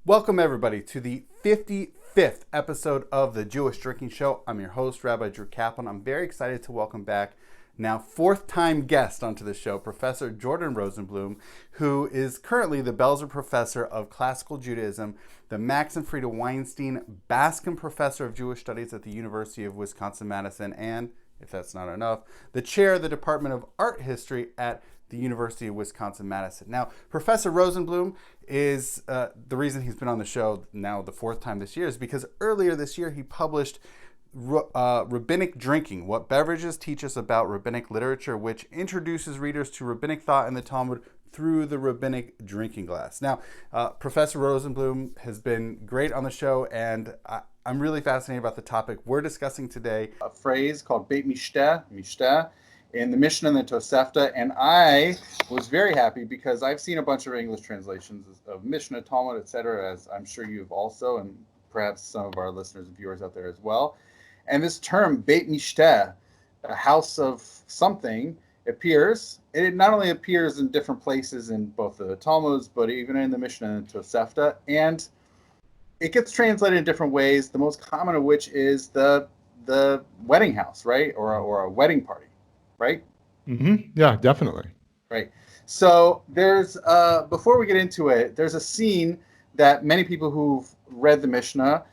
Welcome, everybody, to the 55th episode of the Jewish Drinking Show. I'm your host, Rabbi Drew Kaplan. I'm very excited to welcome back now fourth-time guest onto the show, Professor Jordan Rosenblum, who is currently the Belzer Professor of Classical Judaism, the Max and Frieda Weinstein Baskin Professor of Jewish Studies at the University of Wisconsin-Madison, and, if that's not enough, the Chair of the Department of Art History at the University of Wisconsin-Madison. Now, Professor Rosenblum is the reason he's been on the show now the fourth time this year is because earlier this year he published Rabbinic Drinking, What Beverages Teach Us About Rabbinic Literature, which introduces readers to rabbinic thought and the Talmud through the rabbinic drinking glass. Now, Professor Rosenblum has been great on the show, and I'm really fascinated about the topic we're discussing today. A phrase called Beit Mishteh, in the Mishnah and the Tosefta, and I was very happy because I've seen a bunch of English translations of Mishnah, Talmud, etc., as I'm sure you've also, and perhaps some of our listeners and viewers out there as well. And this term, Beit Mishteh, a house of something, appears. It not only appears in different places in both the Talmuds, but even in the Mishnah and the Tosefta, and it gets translated in different ways, the most common of which is the wedding house, right? Or a wedding party. Right? Mm-hmm. Yeah, definitely. Right. So there's, before we get into it, there's a scene that many people who've read the Mishnah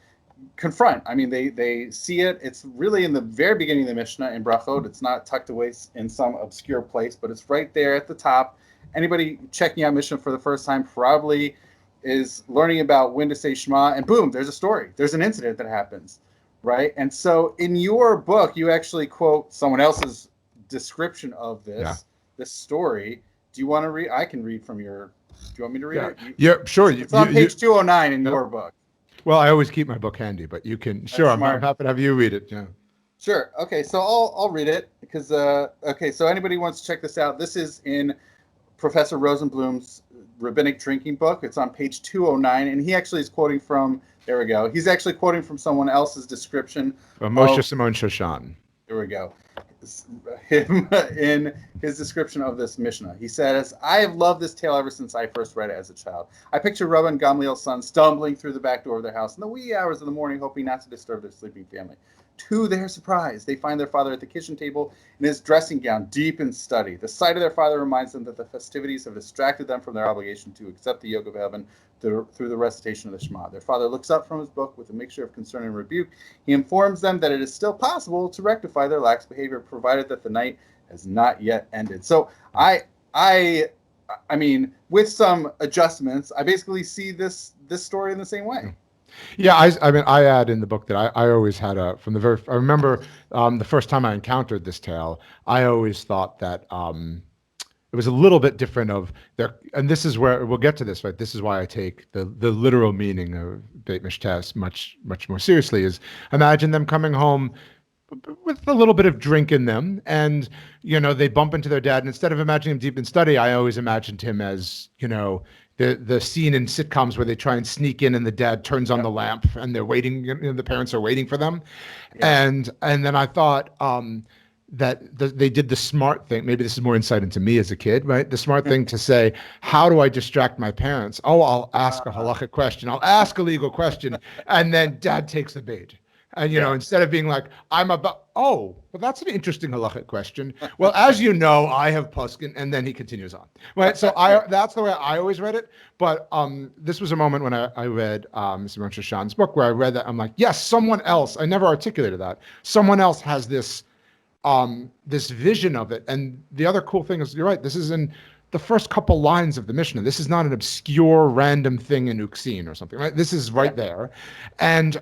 confront. I mean, they see it. It's really in the very beginning of the Mishnah in Brachot. It's not tucked away in some obscure place, but it's right there at the top. Anybody checking out Mishnah for the first time probably is learning about when to say Shema, and boom, there's a story. There's an incident that happens, right? And so in your book, you actually quote someone else's description of this story. Do you want to read? I can read from your. Do you want me to read it? Yeah, sure. It's on page 209 in your book. Well, I always keep my book handy, but you can. Sure, I'm happy to have you read it. Yeah. Sure. Okay, so I'll read it because so anybody wants to check this out, this is in Professor Rosenblum's Rabbinic Drinking book. It's on page 209, and he actually is quoting from. There we go. He's actually quoting from someone else's description. Moshe Simon Shoshan. There we go. Him in his description of this Mishnah. He says, I have loved this tale ever since I first read it as a child. I picture Rabbi and Gamliel's son stumbling through the back door of their house in the wee hours of the morning, hoping not to disturb their sleeping family. To their surprise, they find their father at the kitchen table in his dressing gown, deep in study. The sight of their father reminds them that the festivities have distracted them from their obligation to accept the yoke of heaven through the recitation of the Shema. Their father looks up from his book with a mixture of concern and rebuke. He informs them that it is still possible to rectify their lax behavior, provided that the night has not yet ended. So I mean, with some adjustments, I basically see this story in the same way. Yeah, I add in the book that I always had I remember the first time I encountered this tale, I always thought that it was a little bit different and this is where we'll get to this, right? This is why I take the literal meaning of Beit Mishteh much more seriously. Is imagine them coming home with a little bit of drink in them, and they bump into their dad, and instead of imagining him deep in study, I always imagined him as the scene in sitcoms where they try and sneak in and the dad turns on the lamp and they're waiting, the parents are waiting for them. Yeah. And then I thought that they did the smart thing. Maybe this is more insight into me as a kid, right? The smart thing to say, how do I distract my parents? Oh, I'll ask a halachic question. I'll ask a legal question. And then dad takes the bait. And, instead of being like, well, that's an interesting halachic question. Well, as you know, I have Puskin, and then he continues on. Right. So that's the way I always read it. But this was a moment when I read Mr. Rosh Hashan's book where I read that. I'm like, yes, someone else, I never articulated that. Someone else has this vision of it. And the other cool thing is, you're right, this is in the first couple lines of the Mishnah. This is not an obscure random thing in Uksin or something, right? This is right there. And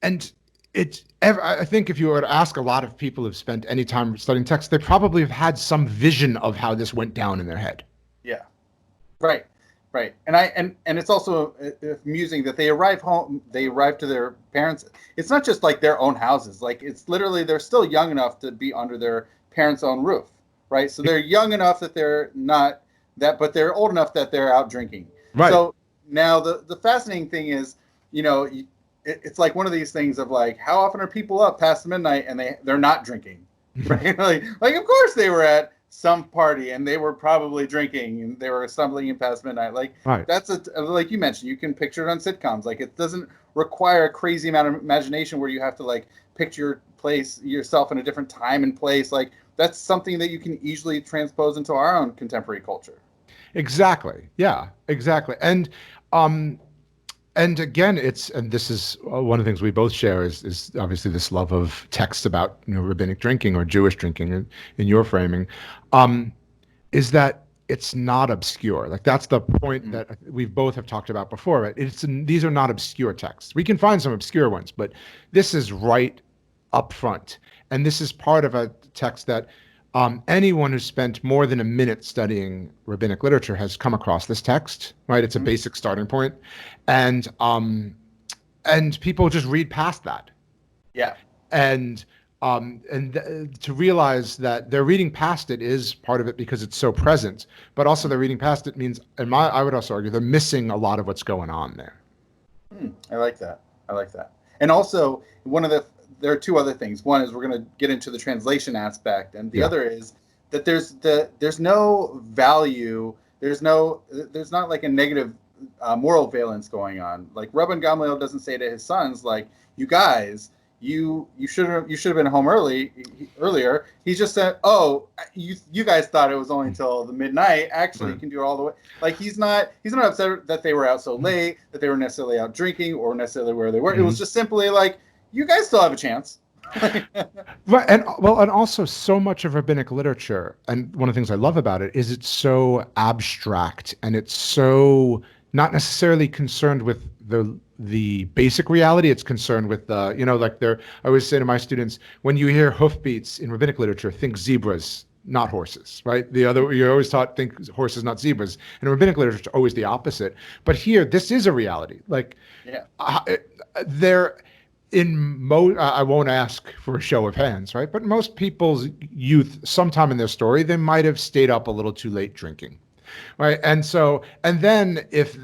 I think if you were to ask a lot of people who've spent any time studying text, they probably have had some vision of how this went down in their head. Yeah, right. And it's also amusing that they arrive to their parents. It's not just like their own houses. Like it's literally, they're still young enough to be under their parents' own roof, right? So they're young enough that they're not that, but they're old enough that they're out drinking. Right. So now the fascinating thing is, it's like one of these things of like, how often are people up past midnight and they're not drinking, right? like of course they were at some party and they were probably drinking and they were stumbling in past midnight. Like Right. that's like you mentioned, you can picture it on sitcoms. Like it doesn't require a crazy amount of imagination where you have to like picture yourself in a different time and place. Like that's something that you can easily transpose into our own contemporary culture. Exactly. Yeah, exactly. And again, and this is one of the things we both share is obviously this love of text about rabbinic drinking or Jewish drinking in your framing, is that it's not obscure. Like that's the point that we've both have talked about before. Right? These are not obscure texts. We can find some obscure ones, but this is right up front, and this is part of a text that anyone who's spent more than a minute studying rabbinic literature has come across this text, right? It's a basic starting point, and people just read past that. Yeah. And to realize that they're reading past it is part of it because it's so present, but also they're reading past it means, I would also argue, they're missing a lot of what's going on there. I like that. And also there are two other things. One is we're going to get into the translation aspect, and the other is that there's no value. There's not like a negative moral valence going on. Like Rabban Gamliel doesn't say to his sons, like, you guys, you should have been home earlier. He just said, oh, you guys thought it was only until the midnight. Actually, you can do it all the way. Like he's not upset that they were out so late, that they were necessarily out drinking or necessarily where they were. It was just simply like, you guys still have a chance. Right. And also so much of rabbinic literature, and one of the things I love about it is it's so abstract and it's so not necessarily concerned with the basic reality. It's concerned with I always say to my students, when you hear hoofbeats in rabbinic literature, think zebras, not horses, right? You're always taught, think horses, not zebras. And in rabbinic literature, it's always the opposite. But here, this is a reality. Like, I won't ask for a show of hands, right? But most people's youth, sometime in their story, they might have stayed up a little too late drinking, right? And then if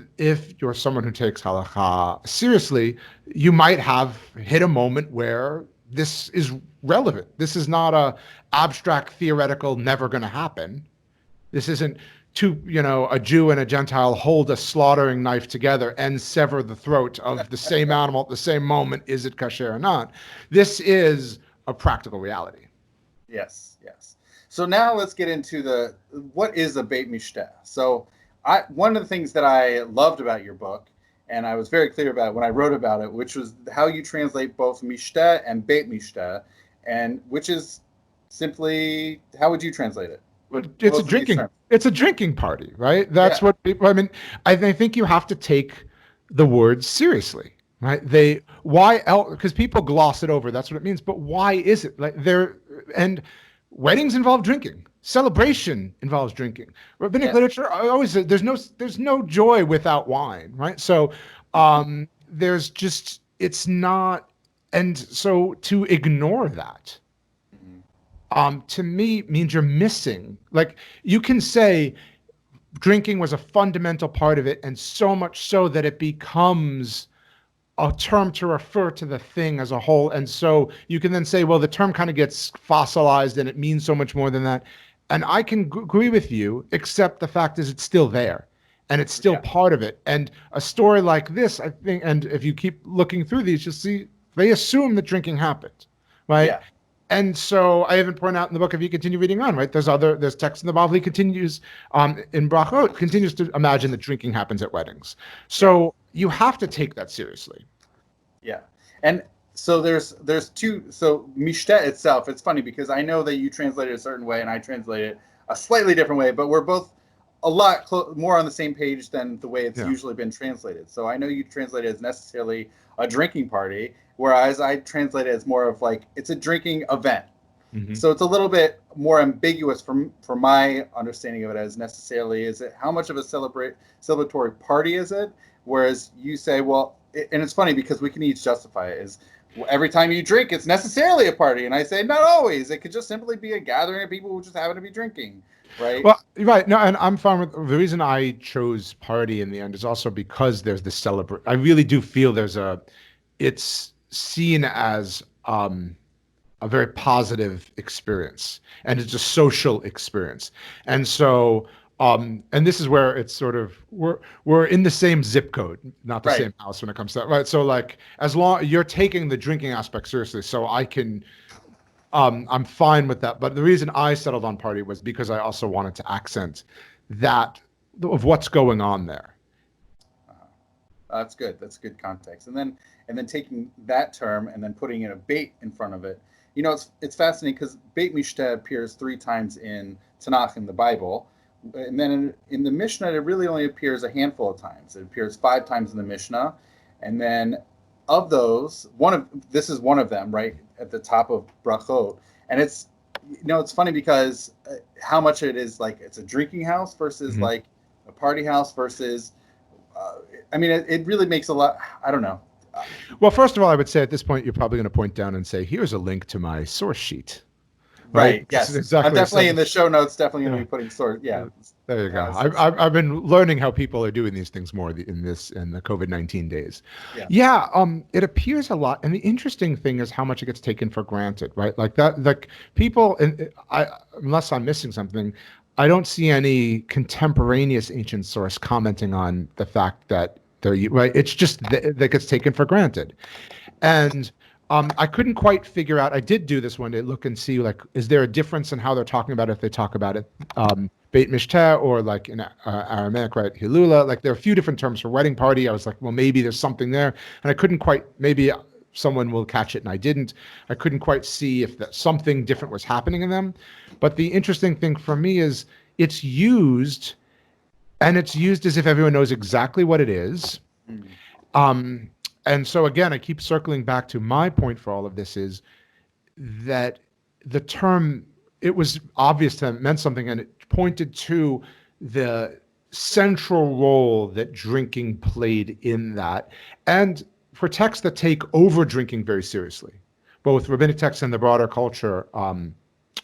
you're someone who takes halakha seriously, you might have hit a moment where this is relevant. This is not a abstract, theoretical, never going to happen. This isn't a Jew and a Gentile hold a slaughtering knife together and sever the throat of the same animal at the same moment. Is it kasher or not? This is a practical reality. Yes. So now let's get into what is a beit mishteh. So one of the things that I loved about your book, and I was very clear about it when I wrote about it, which was how you translate both mishteh and beit mishteh, and which is simply, how would you translate it? It's a drinking party, right? That's what people, I think you have to take the words seriously, right? Because people gloss it over. That's what it means. But why is it like and weddings involve drinking. Celebration involves drinking. Rabbinic literature always, there's no joy without wine, right? So, it's not, and so to ignore that, to me means you're missing. Like you can say drinking was a fundamental part of it, and so much so that it becomes a term to refer to the thing as a whole. And so you can then say, well, the term kind of gets fossilized and it means so much more than that. And I can agree with you, except the fact is it's still there and it's still part of it. And a story like this, I think, and if you keep looking through these, you'll see they assume that drinking happened, right? Yeah. And so I even point out in the book, if you continue reading on, right, there's text in the Bible, he continues in Brachot, continues to imagine that drinking happens at weddings. So you have to take that seriously. Yeah. And so there's two, so mishteh itself, it's funny because I know that you translate it a certain way and I translate it a slightly different way, but we're both a lot more on the same page than the way it's usually been translated. So I know you translate it as necessarily a drinking party, whereas I translate it as more of like, it's a drinking event. Mm-hmm. So it's a little bit more ambiguous from my understanding of it as necessarily, is it how much of a celebratory party is it? Whereas you say, well, and it's funny because we can each justify it, is every time you drink, it's necessarily a party. And I say, not always. It could just simply be a gathering of people who just happen to be drinking, right? Well, right. No, and I'm fine with the reason I chose party in the end is also because there's this I really do feel it's seen as a a very positive experience, and it's a social experience. And so, and this is where it's sort of we're in the same zip code, not the Right. same house when it comes to that, right? So like, as long you're taking the drinking aspect seriously, so I can, I'm fine with that. But the reason I settled on party was because I also wanted to accent that of what's going on there. That's good. That's good context. And then taking that term and then putting in a bait in front of it. You know, it's fascinating because Beit Mishteh appears 3 times in Tanakh in the Bible, and then in the Mishnah it really only appears a handful of times. It appears 5 times in the Mishnah, and then of those, this is one of them, right at the top of Brachot, and it's, you know, it's funny because how much it is like it's a drinking house versus like a party house versus. I mean, it really makes a lot. I don't know. Well, first of all, I would say at this point, you're probably going to point down and say, here's a link to my source sheet. Right. Yes. Exactly. I'm definitely in the show notes. Definitely going to be putting source. Yeah. There you go. I've been learning how people are doing these things more in the COVID-19 days. Yeah. It appears a lot, and the interesting thing is how much it gets taken for granted, right? Like that. Like people, and unless I'm missing something, I don't see any contemporaneous ancient source commenting on the fact that right. It's just that gets taken for granted, and I couldn't quite figure out. I did do this one day, look and see, like, is there a difference in how they're talking about it if they talk about it Beit Mishteh or like in Aramaic, right? Hilula. Like there are a few different terms for wedding party. I was like, well, maybe there's something there, and I couldn't quite. Maybe someone will catch it, and I didn't. I couldn't quite see if that something different was happening in them. But the interesting thing for me is it's used. And it's used as if everyone knows exactly what it is. And so again, I keep circling back to my point for all of this is that the term, it was obvious to them, meant something, and it pointed to the central role that drinking played in that. And for texts that take over drinking very seriously, both rabbinic texts and the broader culture,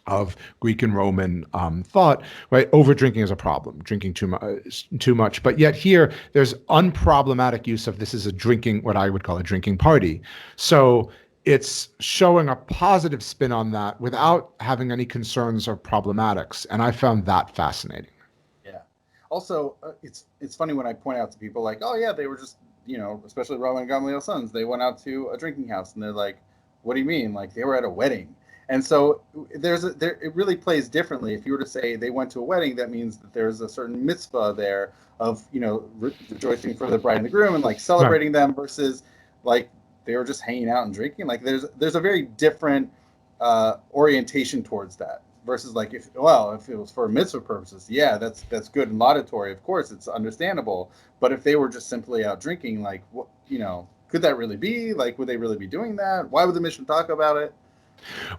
of Greek and Roman thought, right? Over drinking is a problem, drinking too much. But yet here, there's unproblematic use of this as a drinking, what I would call a drinking party. So it's showing a positive spin on that without having any concerns or problematics. And I found that fascinating. Yeah. Also, it's funny when I point out to people like, oh yeah, they were just, you know, especially Rabbi and Gamliel's sons, they went out to a drinking house, and they're like, what do you mean? Like they were at a wedding. And so it really plays differently. If you were to say they went to a wedding, that means that there's a certain mitzvah there of, you know, rejoicing for the bride and the groom and like celebrating them versus like they were just hanging out and drinking. Like there's a very different orientation towards that versus like if it was for mitzvah purposes, yeah, that's good and laudatory. Of course, it's understandable. But if they were just simply out drinking, like what, you know, could that really be? Like, would they really be doing that? Why would the Mishnah talk about it?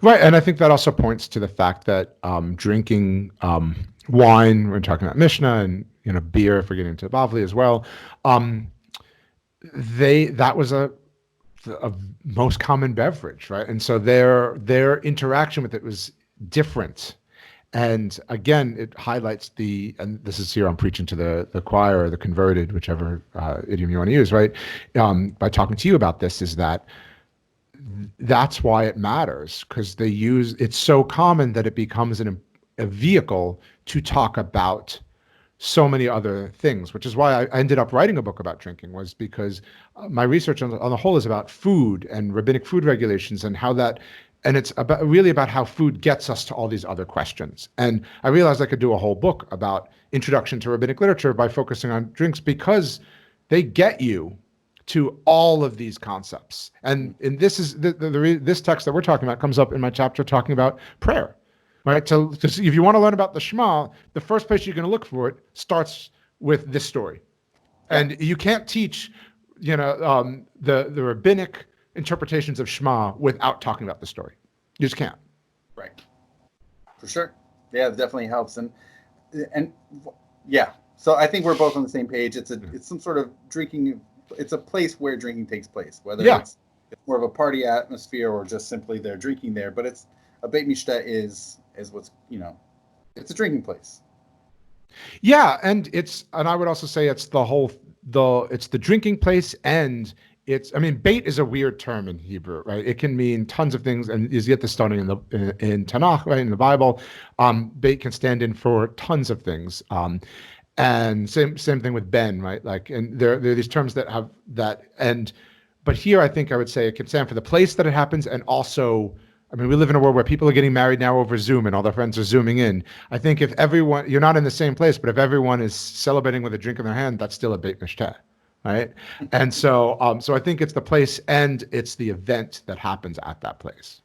Right, and I think that also points to the fact that drinking wine, we're talking about Mishnah, and you know, beer, if we're getting into Bavli as well, that was a most common beverage, right? And so their interaction with it was different. And again, it highlights and this is here I'm preaching to the choir or the converted, whichever idiom you want to use, right? By talking to you about this, is that's why it matters, because it's so common that it becomes a vehicle to talk about so many other things, which is why I ended up writing a book about drinking, was because my research on the whole is about food and rabbinic food regulations and how that, and it's really about how food gets us to all these other questions. And I realized I could do a whole book about introduction to rabbinic literature by focusing on drinks, because they get you to all of these concepts. And this is this text that we're talking about comes up in my chapter talking about prayer, right? So if you want to learn about the Shema, the first place you're going to look for it starts with this story. And you can't teach, you know, the rabbinic interpretations of Shema without talking about the story. You just can't. Right. For sure. Yeah, it definitely helps. And yeah, so I think we're both on the same page. It's some sort of drinking. It's a place where drinking takes place, whether it's more of a party atmosphere or just simply they're drinking there. But it's a Beit Mishteh is what's, you know, it's a drinking place. Yeah, and I would also say it's it's the drinking place, and bait is a weird term in Hebrew, right? It can mean tons of things, and you get this starting in Tanakh, right, in the Bible. Bait can stand in for tons of things. And same thing with ben, right? Like, and there are these terms that have that, but here I think I would say it can stand for the place that it happens, and also, I mean, we live in a world where people are getting married now over Zoom, and all their friends are zooming in. I think if everyone, you're not in the same place, but if everyone is celebrating with a drink in their hand, that's still a beit mishteh, right? And so I think it's the place and it's the event that happens at that place.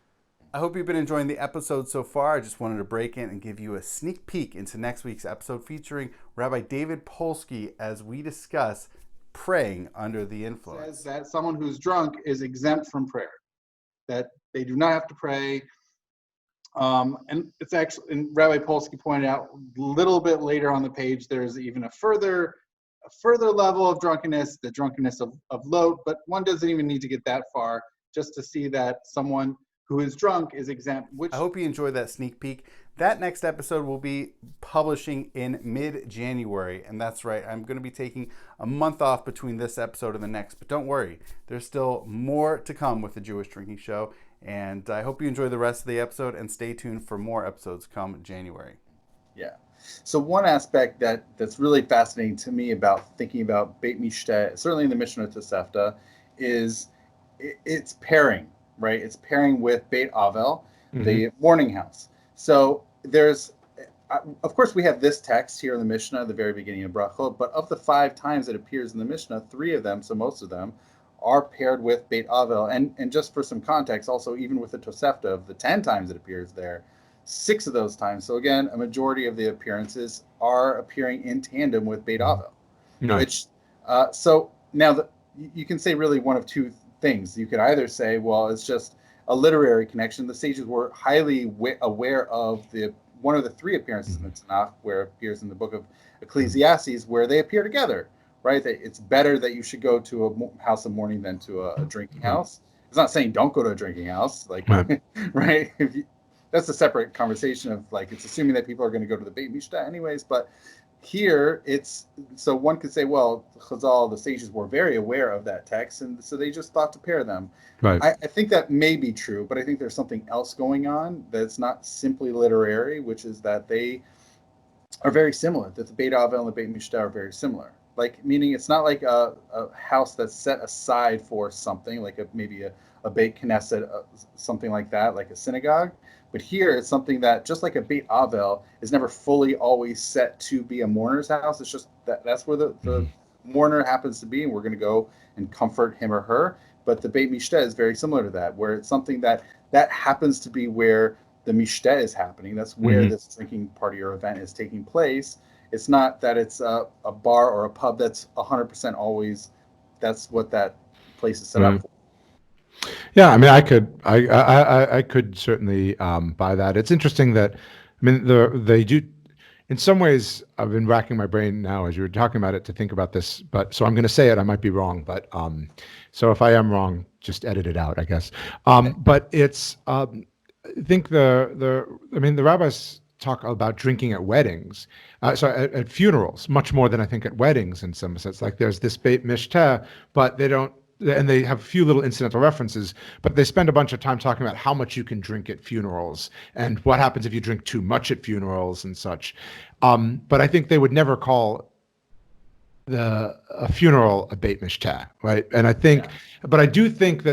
I hope you've been enjoying the episode so far. I just wanted to break in and give you a sneak peek into next week's episode featuring Rabbi David Polsky as we discuss praying under the influence. It says that someone who's drunk is exempt from prayer, that they do not have to pray. And it's actually, and Rabbi Polsky pointed out a little bit later on the page, there's even a further level of drunkenness, the drunkenness of Lot, but one doesn't even need to get that far just to see that someone who is drunk is exempt. I hope you enjoyed that sneak peek. That next episode will be publishing in mid-January, and that's right, I'm going to be taking a month off between this episode and the next, but don't worry, there's still more to come with the Jewish Drinking Show, and I hope you enjoy the rest of the episode, and stay tuned for more episodes come January. Yeah. So one aspect that's really fascinating to me about thinking about Beit Mishteh, certainly in the Mishnah Tosefta, is it's pairing, right? It's pairing with Beit Avel, the mourning house. So there's, of course, we have this text here in the Mishnah at the very beginning of Brachot, but of the 5 times it appears in the Mishnah, 3 of them, so most of them, are paired with Beit Avel. And just for some context, also even with the Tosefta, of the 10 times it appears there, 6 of those times, so again, a majority of the appearances are appearing in tandem with Beit Avel. Nice. Which, so now you can say really one of 2 things. You could either say, well, it's just a literary connection. The sages were highly aware of one of the 3 appearances in the Tanakh, where it appears in the book of Ecclesiastes, where they appear together, right? That it's better that you should go to a house of mourning than to a drinking house. It's not saying don't go to a drinking house, like, right? That's a separate conversation of, like, it's assuming that people are going to go to the Beit Mishteh anyways, but here it's, so one could say, well, Chazal, the sages were very aware of that text, and so they just thought to pair them. Right. I think that may be true, but I think there's something else going on that's not simply literary, which is that they are very similar, that the Beit Avel and the Beit Mishteh are very similar. Like, meaning it's not like a house that's set aside for something, like maybe a Beit Knesset, something like that, like a synagogue. But here it's something that, just like a Beit Avel, is never fully always set to be a mourner's house. It's just that's where the mourner happens to be, and we're going to go and comfort him or her. But the Beit Mishteh is very similar to that, where it's something that happens to be where the Mishteh is happening. That's where this drinking party or event is taking place. It's not that it's a bar or a pub that's 100% always, that's what that place is set up for. Yeah, I mean, I could certainly buy that. It's interesting that, I mean, they do, in some ways, I've been racking my brain now as you were talking about it to think about this, but so I'm going to say it, I might be wrong, but so if I am wrong, just edit it out, I guess. But it's, I think the rabbis talk about drinking at weddings, at funerals, much more than I think at weddings in some sense. Like, there's this Beit Mishteh, but they don't, and they have a few little incidental references, but they spend a bunch of time talking about how much you can drink at funerals and what happens if you drink too much at funerals and such. But I think they would never call a funeral a Beit Mishteh, right? And I think, but I do think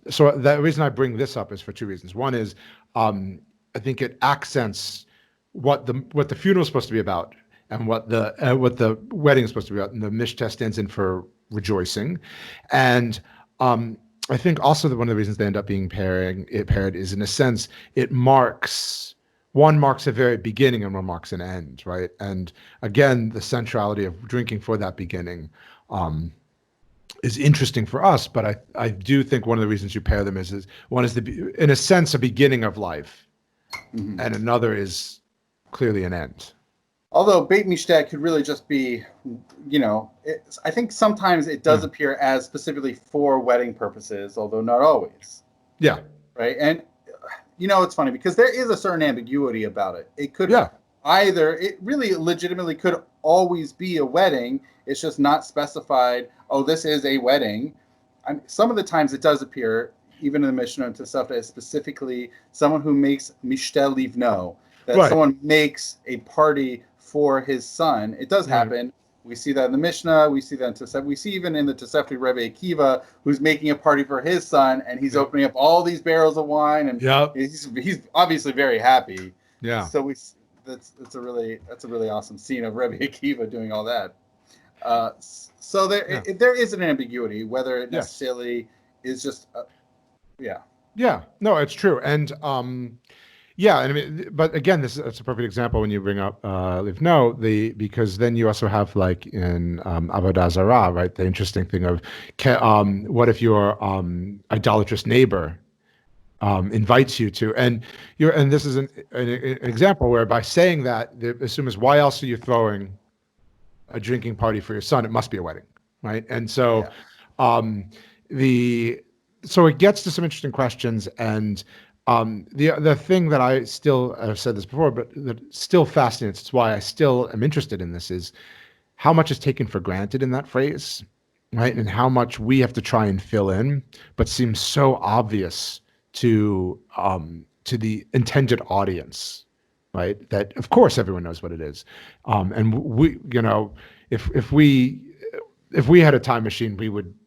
so the reason I bring this up is for 2 reasons. One is, I think it accents what the funeral is supposed to be about and what the wedding is supposed to be about, and the Mishteh stands in for rejoicing. And I think also that one of the reasons they end up being paired is, in a sense, one marks a very beginning and one marks an end, right? And again, the centrality of drinking for that beginning is interesting for us, but I do think one of the reasons you pair them is one is in a sense a beginning of life, and another is clearly an end. Although Beit Mishteh could really just be, I think sometimes it does appear as specifically for wedding purposes, although not always. Yeah. Right. And, it's funny because there is a certain ambiguity about it. It could it really legitimately could always be a wedding. It's just not specified, oh, this is a wedding. some of the times it does appear, even in the Mishnah and Tosefta, is specifically someone who makes mishteh livno, that Right. someone makes a party for his son. It does happen. We see that in the Mishnah. We see that in Tosefta. We see even in the Tosefta Rebbe Akiva, who's making a party for his son, and he's opening up all these barrels of wine, and he's obviously very happy. Yeah. So that's a really awesome scene of Rebbe Akiva doing all that. So there is an ambiguity whether it necessarily is just no, it's true. And yeah, and I mean, but again, it's a perfect example when you bring up livno, because then you also have, like in Avodah Zarah, right? The interesting thing of what if your idolatrous neighbor invites you to, and this is an example where by saying that, the assume is, why else are you throwing a drinking party for your son? It must be a wedding, right? And so so it gets to some interesting questions, and the thing that I still, I've said this before, but that still fascinates, it's why I still am interested in this, is how much is taken for granted in that phrase, right? And how much we have to try and fill in, but seems so obvious to the intended audience, right? That of course everyone knows what it is, and we, if we had a time machine,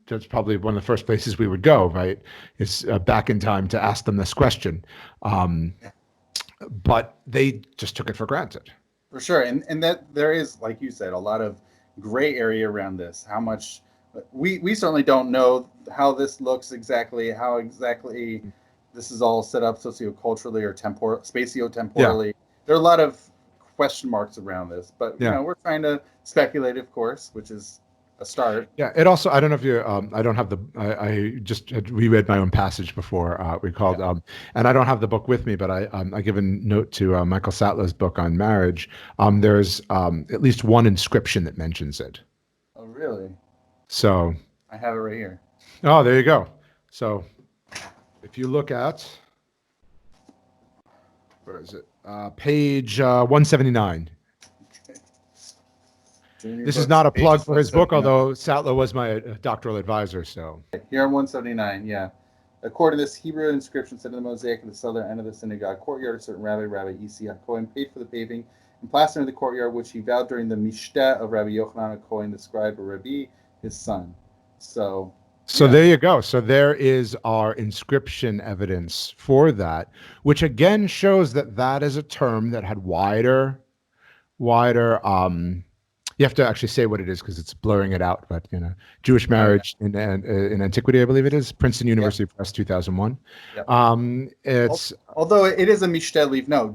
that's probably one of the first places we would go, right? Is back in time to ask them this question. But they just took it for granted. For sure. And that there is, like you said, a lot of gray area around this. How much we certainly don't know how this looks exactly, how exactly this is all set up socioculturally or spatio-temporally. Yeah. There are a lot of question marks around this, but we're trying to speculate, of course, which is a start. Yeah, it also, I don't know if you, I don't have I just had reread my own passage before we called, and I don't have the book with me, but I give a note to Michael Sattler's book on marriage. There's at least one inscription that mentions it. Oh, really? So. I have it right here. Oh, there you go. So if you look at, where is it? Page 179. This is not a plug for his book, although Sattler was my doctoral advisor. So here on 179, yeah. According to this, Hebrew inscription said in the mosaic at the southern end of the synagogue courtyard, a certain Rabbi Isi HaKohen paid for the paving and plastering of the courtyard, which he vowed during the Mishteh of Rabbi Yochanan HaKohen, the scribe of Rabbi, his son. So there you go. So there is our inscription evidence for that, which again shows that is a term that had wider. You have to actually say what it is because it's blurring it out. But Jewish marriage in antiquity, I believe it is. Princeton University Press, 2001. Yep. It's although it is a mishteh livno,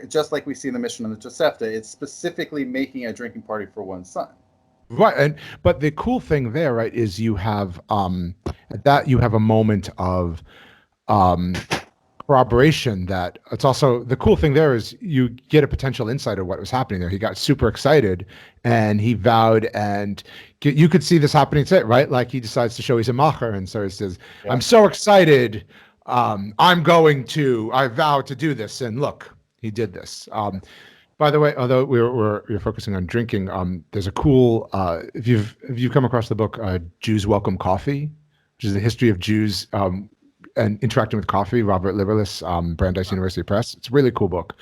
just like we see in the Mishnah and the Tosefta, it's specifically making a drinking party for one's son. Right, but the cool thing there, right, is you have you have a moment of corroboration. That it's also the cool thing there is you get a potential insight of what was happening there. He got super excited and he vowed, and you could see this happening today, right? Like he decides to show he's a macher, and so he says, "I'm so excited, I vow to do this," and look, he did this. By the way, although we're focusing on drinking, there's a cool if you've come across the book Jews Welcome Coffee, which is the history of Jews and interacting with coffee, Robert Liberlis, Brandeis University Press. It's a really cool book.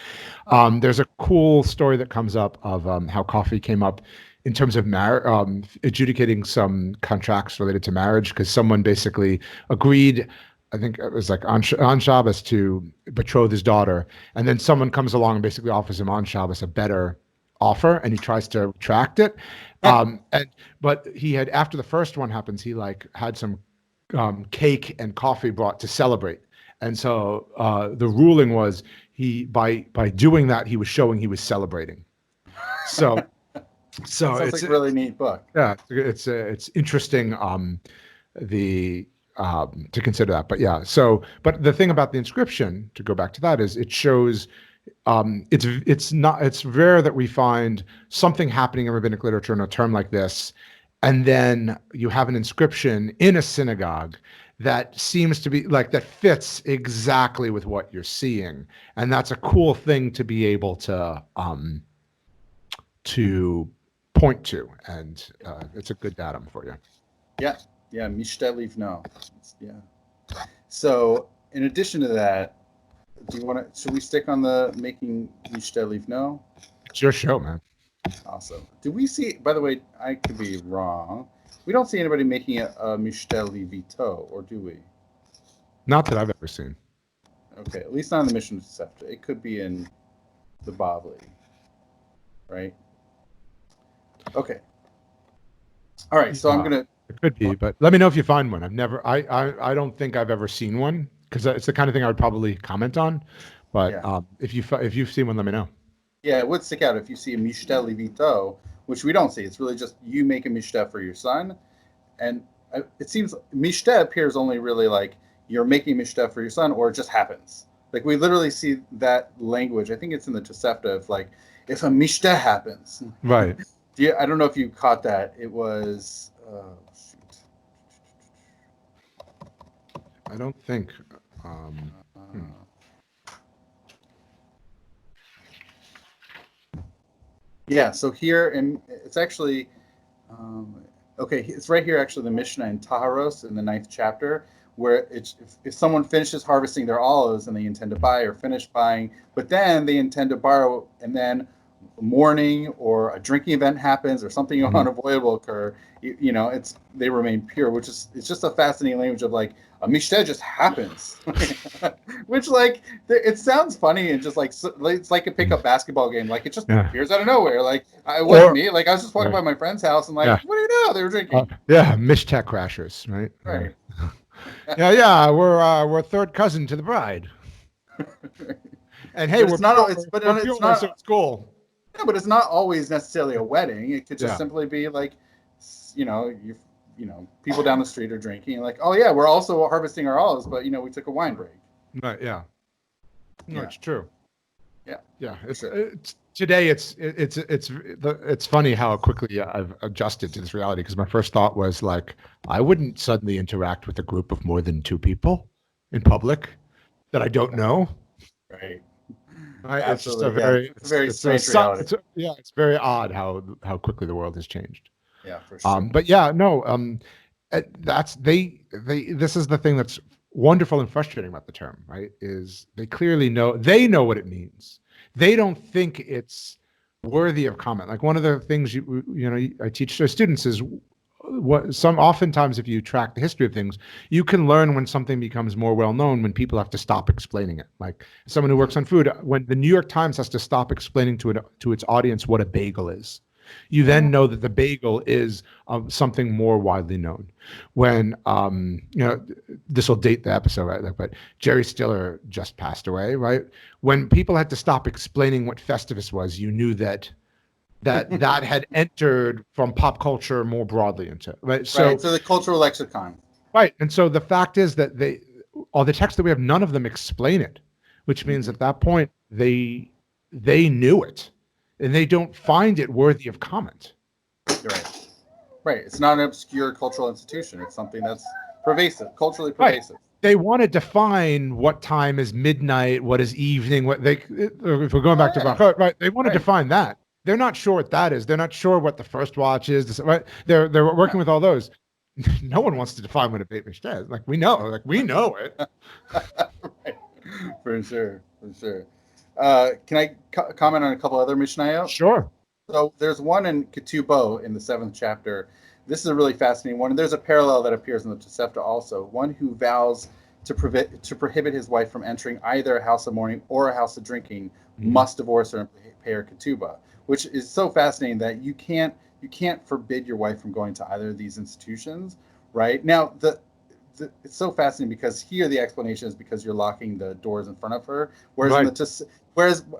There's a cool story that comes up of how coffee came up in terms of adjudicating some contracts related to marriage, because someone basically agreed, I think it was like on Shabbos, to betroth his daughter, and then someone comes along and basically offers him on Shabbos a better offer, and he tries to retract it. But he had, after the first one happens, he had some cake and coffee brought to celebrate, and so the ruling was by doing that he was showing he was celebrating. So it's like a really neat book. Yeah, it's interesting. To consider that, but the thing about the inscription, to go back to that, is it shows it's rare that we find something happening in rabbinic literature in a term like this, and then you have an inscription in a synagogue that seems to be that fits exactly with what you're seeing, and that's a cool thing to be able to point to, and it's a good datum for you. Yeah. Yeah, Mishteh Livno. Yeah. So in addition to that, should we stick on the making Mishteh Livno? It's your show, man. Awesome. Do we see, by the way, I could be wrong. We don't see anybody making a Mishteh Livito, or do we? Not that I've ever seen. Okay, at least not in the Mishnah Tosefta. It could be in the Bavli, right? Okay. All right, so I'm gonna. It could be, but let me know if you find one. I don't think I've ever seen one, because it's the kind of thing I would probably comment on. But Yeah. if you've seen one, let me know. Yeah, it would stick out if you see a Mishteh Livito, which we don't see. It's really just you make a Mishteh for your son, and it seems Mishteh appears only really like you're making Mishteh for your son, or it just happens. Like we literally see that language. I think it's in the Tosefta of like if a Mishteh happens. Right. I don't know if you caught that. It was. Shoot. I don't think. Yeah, so here, and it's actually, okay, it's right here, actually, the Mishnah in Taharos in the 9th chapter, where if someone finishes harvesting their olives and they intend to buy or finish buying, but then they intend to borrow, and then mourning or a drinking event happens or something unavoidable occur, they remain pure, it's just a fascinating language of like a mishteh just happens, which like it sounds funny and just like it's like a pickup basketball game, like it just appears out of nowhere. Like it wasn't me, like I was just walking by my friend's house and like what do you know, they were drinking. Mishteh crashers, right? Right. We're third cousin to the bride. And hey, it's cool. Yeah, but it's not always necessarily a wedding. It could just simply be like, people down the street are drinking. Like, oh yeah, we're also harvesting our olives, but we took a wine break. Right. Yeah. No, it's true. Yeah. Yeah. Today. It's funny how quickly I've adjusted to this reality, because my first thought was like, I wouldn't suddenly interact with a group of more than 2 people in public that I don't know. Right. It's just a very strange reality. It's very odd how quickly the world has changed. Yeah, for sure. But yeah, no, this is the thing that's wonderful and frustrating about the term, right? Is they clearly know what it means. They don't think it's worthy of comment. Like one of the things I teach to students is oftentimes if you track the history of things, you can learn when something becomes more well known when people have to stop explaining it. Like someone who works on food, when the New York Times has to stop explaining to its audience what a bagel is, you then know that the bagel is something more widely known. When this will date the episode, right? But Jerry Stiller just passed away, right? When people had to stop explaining what Festivus was, you knew that had entered from pop culture more broadly into it, right? So the cultural lexicon. Right. And so the fact is that all the texts that we have, none of them explain it, which means at that point they knew it and they don't find it worthy of comment. Right. Right. It's not an obscure cultural institution. It's something that's pervasive, culturally pervasive. Right. They want to define what time is midnight, what is evening, if we're going back to Bachot, right? They want to define that. They're not sure what that is. They're not sure what the first watch is. Right? They're working with all those. No one wants to define what a beit mishteh is. Like we know it. Right. For sure. Can I comment on a couple other Mishnayot? Sure. So there's one in Ketubo in the 7th chapter. This is a really fascinating one. And there's a parallel that appears in the Tosefta also. One who vows to prohibit his wife from entering either a house of mourning or a house of drinking must divorce her and pay her ketubah, which is so fascinating that you can't forbid your wife from going to either of these institutions, right? Now, it's so fascinating because here the explanation is because you're locking the doors in front of her, whereas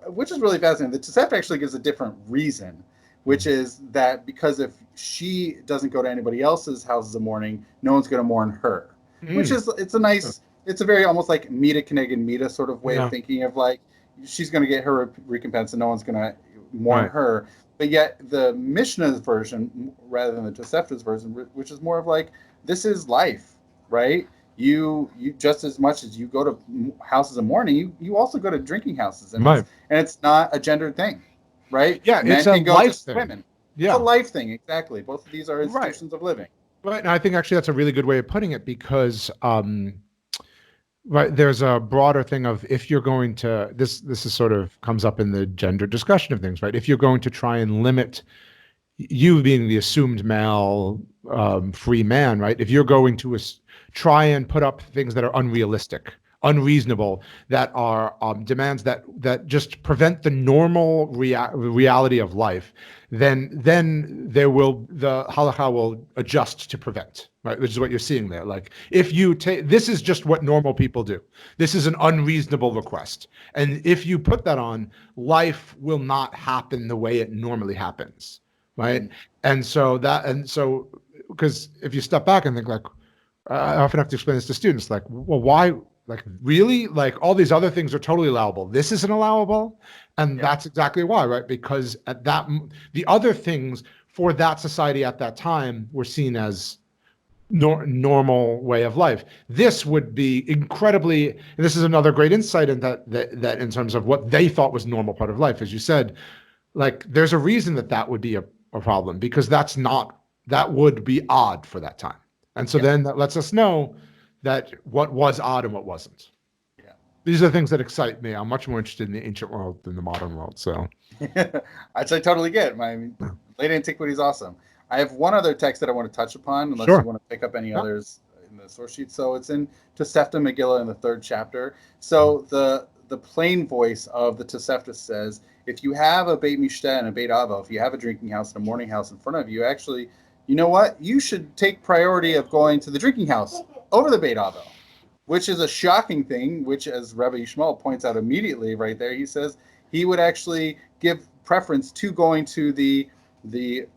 which is really fascinating. The Tosefta actually gives a different reason, which is that because if she doesn't go to anybody else's houses of mourning, no one's going to mourn her, which is it's a very almost like mita keneged mita sort of way of thinking of like she's going to get her recompense and no one's going to mourn her. But yet the Mishnah's version, rather than the Tosefta's version, which is more of like, this is life, right? You just as much as you go to houses of mourning, you also go to drinking houses, and it's not a gendered thing, right? Yeah, Men it's a can go life to thing. women. Yeah, it's a life thing, exactly. Both of these are institutions of living. Right, and I think actually that's a really good way of putting it because right, there's a broader thing of if you're going to this is sort of comes up in the gender discussion of things, right? If you're going to try and limit you being the assumed male free man, right? If you're going to try and put up things that are unrealistic, unreasonable, that are demands that just prevent the normal reality of life, then the halakha will adjust to prevent, right? Which is what you're seeing there. Like if you take this is just what normal people do. This is an unreasonable request, and if you put that on, life will not happen the way it normally happens, right? Mm-hmm. And so because if you step back and think like I often have to explain this to students, like, well, why, like, really? Like, all these other things are totally allowable. This isn't allowable. And Yeah. that's exactly why, right? Because the other things for that society at that time were seen as normal way of life. This would be incredibly, and this is another great insight in that in terms of what they thought was normal part of life. As you said, like, there's a reason that would be a problem because that would be odd for that time. And so Yeah. then that lets us know that what was odd and what wasn't. Yeah. These are things that excite me. I'm much more interested in the ancient world than the modern world. So, I totally get it. Late antiquity is awesome. I have one other text that I want to touch upon, unless sure. you want to pick up any Yeah. others in the source sheet. So it's in Tosefta Megillah in the 3rd chapter. So the plain voice of the Tosefta says, if you have a Beit Mishteh and a Beit Avo, if you have a drinking house and a mourning house in front of you, actually, you know what? You should take priority of going to the drinking house over the Beit Avo, which is a shocking thing, which, as Rabbi Yishmael points out immediately right there, he says he would actually give preference to going to the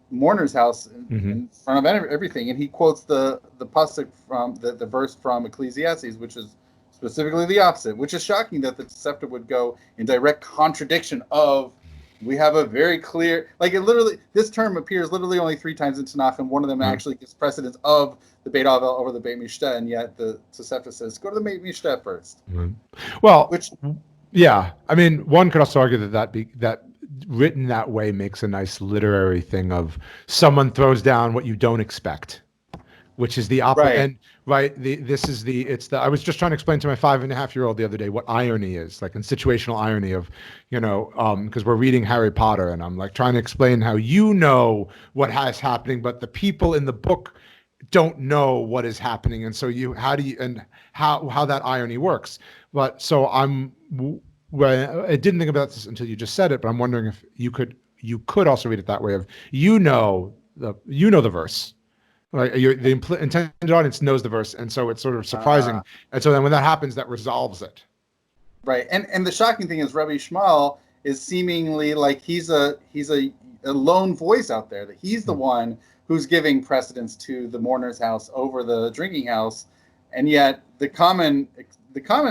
mourner's house in front of everything. And he quotes the pasuk from the verse from Ecclesiastes, which is specifically the opposite, which is shocking that the Tosefta would go in direct contradiction of, we have a very clear, like it literally, this term appears literally only 3 times in Tanakh, and one of them actually gives precedence of the Beit Avel over the Beit Mishteh, and yet the Tosefta says, go to the Beit Mishteh first. Well, Which, yeah, I mean, one could also argue that written that way makes a nice literary thing of someone throws down what you don't expect, which is the opposite. right. And right, I was just trying to explain to my 5.5-year-old the other day what irony is, like in situational irony of, because we're reading Harry Potter, and I'm like trying to explain how what is happening, but the people in the book don't know what is happening, and so how that irony works. But so well, I didn't think about this until you just said it, but I'm wondering if you could also read it that way of the verse. Like the intended audience knows the verse, and so it's sort of surprising. And so then when that happens, that resolves it. Right, and the shocking thing is Rabbi Yishmael is seemingly like he's a lone voice out there, that he's the one who's giving precedence to the mourner's house over the drinking house, and yet the common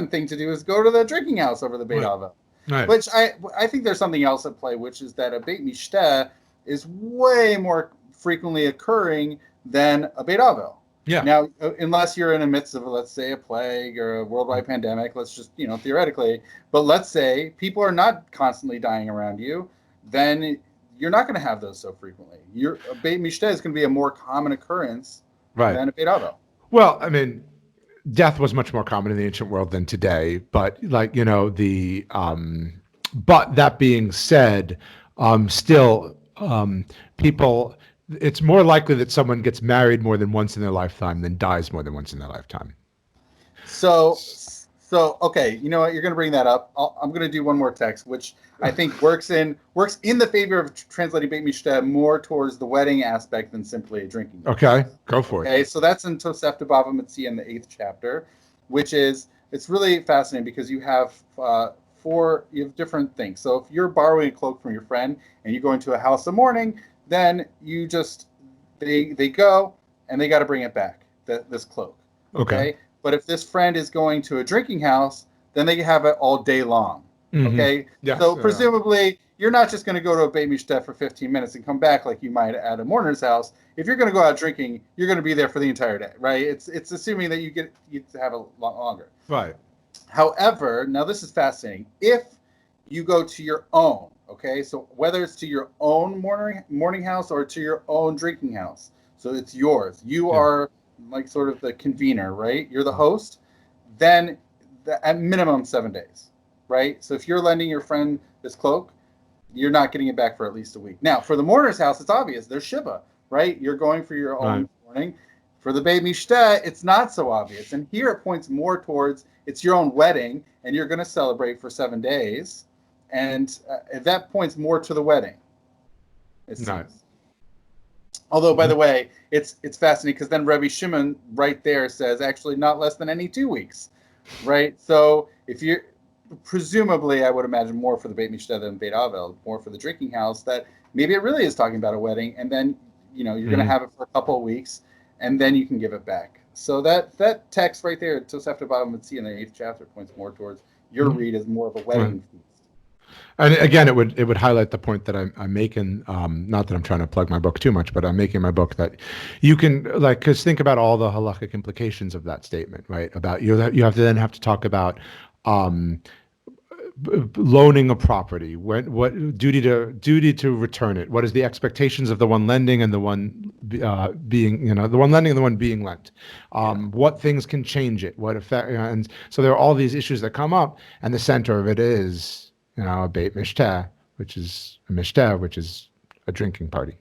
thing to do is go to the drinking house over the Beit Avo. Right. Which I think there's something else at play, which is that a Beit Mishteh is way more frequently occurring than a Beit Avo. Yeah. Now, unless you're in the midst of, let's say, a plague or a worldwide pandemic, let's just, theoretically, but let's say people are not constantly dying around you, then you're not going to have those so frequently. A Beit Mishteh is going to be a more common occurrence than a Beit Avo. Well, I mean, death was much more common in the ancient world than today, but but that being said, still, people, it's more likely that someone gets married more than once in their lifetime than dies more than once in their lifetime. So okay, you know what? You're going to bring that up. I'm going to do one more text, which I think works in the favor of translating Beit Mishteh more towards the wedding aspect than simply a drinking. Okay, go for it. Okay, so that's in Tosefta Bava Metzia in the 8th chapter, it's really fascinating because you have different things. So if you're borrowing a cloak from your friend and you go into a house of mourning, then you they go and they got to bring it back, this cloak. Okay. But if this friend is going to a drinking house, then they have it all day long. Okay. Yes, so presumably you're not just going to go to a Beit Mishteh for 15 minutes and come back like you might at a mourner's house. If you're going to go out drinking, you're going to be there for the entire day, right? It's assuming that you have a lot longer. Right. However, now this is fascinating. If you go to your own, okay, so whether it's to your own mourning house or to your own drinking house. So it's yours. You are like sort of the convener, right? You're the host. Then at minimum 7 days, right? So if you're lending your friend this cloak, you're not getting it back for at least a week. Now, for the mourner's house, it's obvious. There's Shiva, right? You're going for your own mourning. For the Beit Mishteh, it's not so obvious. And here it points more towards it's your own wedding, and you're going to celebrate for 7 days. And that points more to the wedding. Nice. Although, by the way, it's fascinating because then Rabbi Shimon right there says actually not less than any 2 weeks, right? So if you're presumably, I would imagine more for the Beit Mishteh than Beit Avel, more for the drinking house, that maybe it really is talking about a wedding, and then you're going to have it for a couple of weeks, and then you can give it back. So that text right there, Tosefta Bava Metzia in the 8th chapter, points more towards your read as more of a wedding feast. And again, it would highlight the point that I'm making. Not that I'm trying to plug my book too much, but I'm making my book that you can because think about all the halakhic implications of that statement, right? About you have to talk about loaning a property, what duty to return it. What is the expectations of the one lending and the one being the one lending and the one being lent? What things can change it? What effect? And so there are all these issues that come up, and the center of it is a Beit Mishteh, which is a drinking party.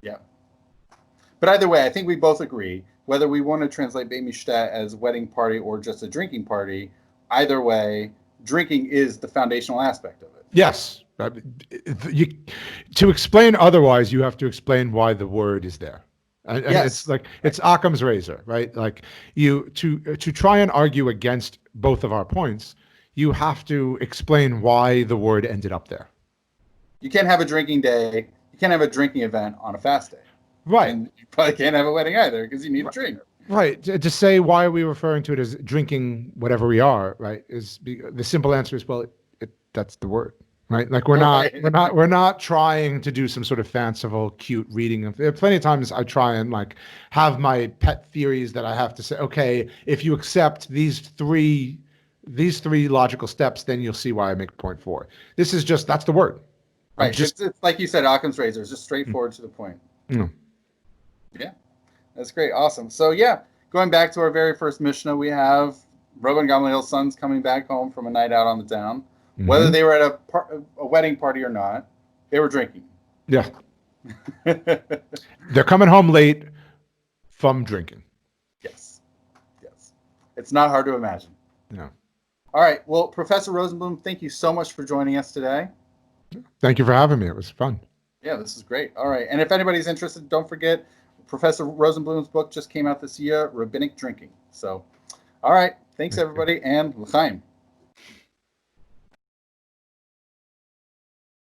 Yeah. But either way, I think we both agree, whether we want to translate Beit Mishteh as wedding party or just a drinking party, either way, drinking is the foundational aspect of it. Yes. To explain otherwise, you have to explain why the word is there. And it's like it's Occam's razor, right? Like to try and argue against both of our points, you have to explain why the word ended up there. You can't have a drinking day. You can't have a drinking event on a fast day. Right. And you probably can't have a wedding either because you need a drink. Right. To say why are we referring to it as drinking whatever we are, right? The simple answer is, well, that's the word, right? Like we're not trying to do some sort of fanciful, cute reading of. There are plenty of times I try and have my pet theories that I have to say. Okay, if you accept these three logical steps, then you'll see why I make point 4. This is that's the word. Right. It's like you said, Occam's razor. It's just straightforward to the point. Mm. Yeah. That's great. Awesome. So going back to our very first Mishnah, we have Rabban Gamliel's sons coming back home from a night out on the town. Mm-hmm. Whether they were at a wedding party or not, they were drinking. Yeah. They're coming home late from drinking. Yes. It's not hard to imagine. No. All right. Well, Professor Rosenblum, thank you so much for joining us today. Thank you for having me. It was fun. Yeah, this is great. All right. And if anybody's interested, don't forget, Professor Rosenblum's book just came out this year, Rabbinic Drinking. So, all right. Thanks, everybody, and l'chaim.